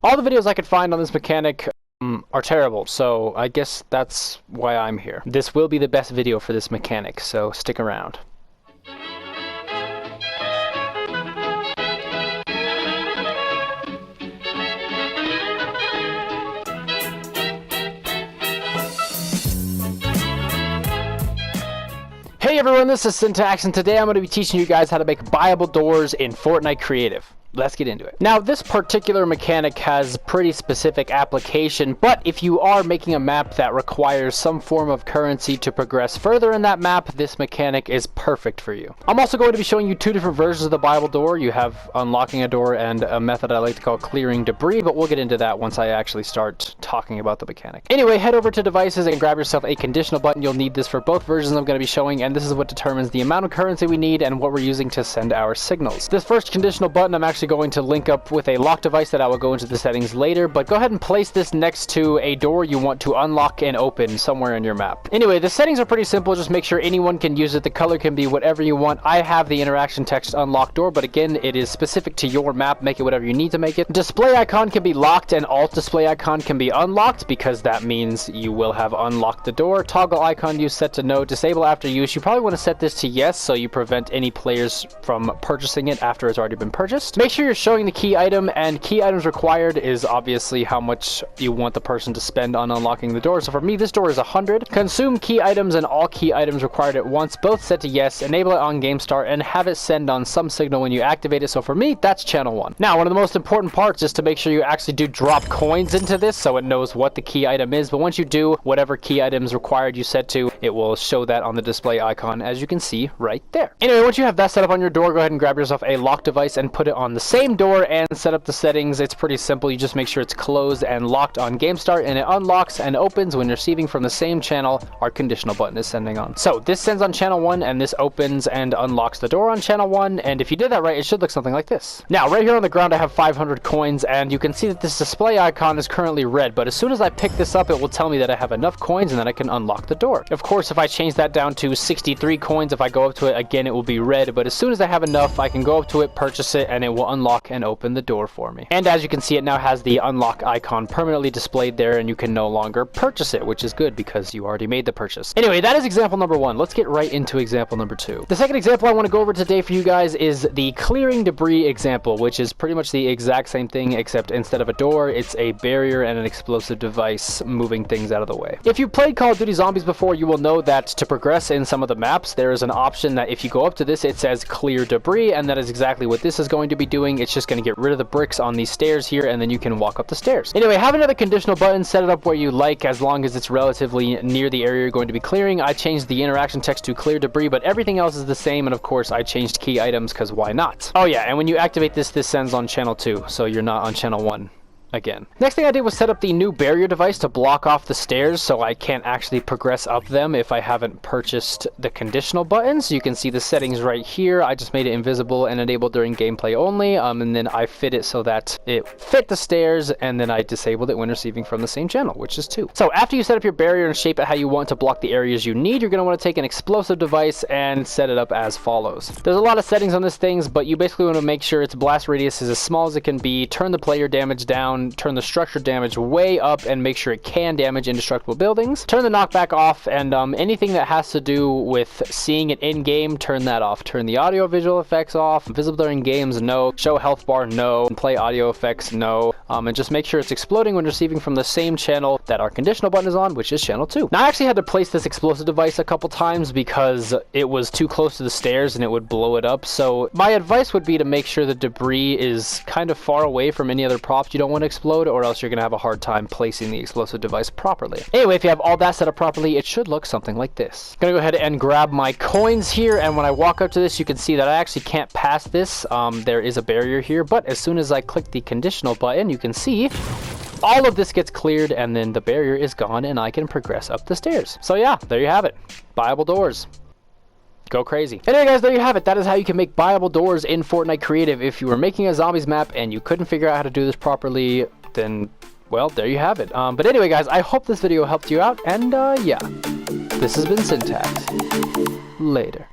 All the videos I could find on this mechanic are terrible, so I guess that's why I'm here. This will be the best video for this mechanic, so stick around. Hey everyone, this is Syntax, and today I'm going to be teaching you guys how to make buyable doors in Fortnite Creative. Let's get into it. Now, this particular mechanic has pretty specific application, but if you are making a map that requires some form of currency to progress further in that map, this mechanic is perfect for you. I'm also going to be showing you two different versions of the buyable door. You have unlocking a door and a method I like to call clearing debris, but we'll get into that once I actually start talking about the mechanic. Anyway, head over to devices and grab yourself a conditional button. You'll need this for both versions I'm going to be showing, and this is what determines the amount of currency we need and what we're using to send our signals. This first conditional button I'm actually going to link up with a lock device that I will go into the settings later, but go ahead and place this next to a door you want to unlock and open somewhere in your map. Anyway, the settings are pretty simple. Just make sure anyone can use it. The color can be whatever you want. I have the interaction text unlock door, but again, it is specific to your map. Make it whatever you need to make it. Display icon can be locked and alt display icon can be unlocked, because that means you will have unlocked the door. Toggle icon use set to no. Disable after use. You probably want to set this to yes, so you prevent any players from purchasing it after it's already been purchased. Make sure you're showing the key item, and key items required is obviously how much you want the person to spend on unlocking the door. So for me, this door is 100. Consume key items and all key items required at once, both set to yes. Enable it on game start and have it send on some signal when you activate it. So for me, that's channel 1. Now, one of the most important parts is to make sure you actually do drop coins into this so it knows what the key item is. But once you do, whatever key items required you set to, it will show that on the display icon, as you can see right there. Anyway, once you have that set up on your door, go ahead and grab yourself a lock device and put it on the same door and set up the settings. It's pretty simple. You just make sure it's closed and locked on game start, and it unlocks and opens when receiving from the same channel our conditional button is sending on. So this sends on channel 1, and this opens and unlocks the door on channel 1, and if you did that right, it should look something like this. Now, right here on the ground, I have 500 coins, and you can see that this display icon is currently red, but as soon as I pick this up, it will tell me that I have enough coins and that I can unlock the door. Of course, if I change that down to 63 coins, if I go up to it again, it will be red, but as soon as I have enough, I can go up to it, purchase it, and it will unlock and open the door for me. And as you can see, it now has the unlock icon permanently displayed there, and you can no longer purchase it, which is good because you already made the purchase. Anyway, that is example number 1. Let's get right into example number 2. The second example I want to go over today for you guys is the clearing debris example, which is pretty much the exact same thing, except instead of a door, it's a barrier and an explosive device moving things out of the way. If you've played Call of Duty Zombies before, you will know that to progress in some of the maps, there is an option that if you go up to this, it says clear debris, and that is exactly what this is going to be doing. It's just going to get rid of the bricks on these stairs here, and then you can walk up the stairs. Anyway, have another conditional button, set it up where you like, as long as it's relatively near the area you're going to be clearing. I changed the interaction text to clear debris, but everything else is the same, and of course I changed key items because why not? Oh yeah, and when you activate this, this sends on channel 2, so you're not on channel 1 again. Next thing I did was set up the new barrier device to block off the stairs so I can't actually progress up them if I haven't purchased the conditional button. So you can see the settings right here. I just made it invisible and enabled during gameplay only, and then I fit it so that it fit the stairs, and then I disabled it when receiving from the same channel, which is 2. So after you set up your barrier and shape it how you want to block the areas you need, you're going to want to take an explosive device and set it up as follows. There's a lot of settings on this thing, but you basically want to make sure its blast radius is as small as it can be, turn the player damage down, turn the structure damage way up, and make sure it can damage indestructible buildings. Turn the knockback off, and anything that has to do with seeing it in game, turn that off. Turn the audio visual effects off. Visible during games, no. Show health bar, no. And play audio effects, no. And just make sure it's exploding when receiving from the same channel that our conditional button is on, which is channel 2. Now, I actually had to place this explosive device a couple times because it was too close to the stairs and it would blow it up. So my advice would be to make sure the debris is kind of far away from any other props you don't want to explode, or else you're going to have a hard time placing the explosive device properly. Anyway, if you have all that set up properly, it should look something like this. I'm going to go ahead and grab my coins here, and when I walk up to this, you can see that I actually can't pass this. There is a barrier here, but as soon as I click the conditional button, you can see all of this gets cleared, and then the barrier is gone, and I can progress up the stairs. So yeah, there you have it. Buyable doors. Go crazy. Anyway guys, there you have it. That is how you can make buyable doors in Fortnite Creative. If you were making a zombies map and you couldn't figure out how to do this properly, then, well, there you have it. But anyway guys, I hope this video helped you out, and yeah, this has been Syntax. Later.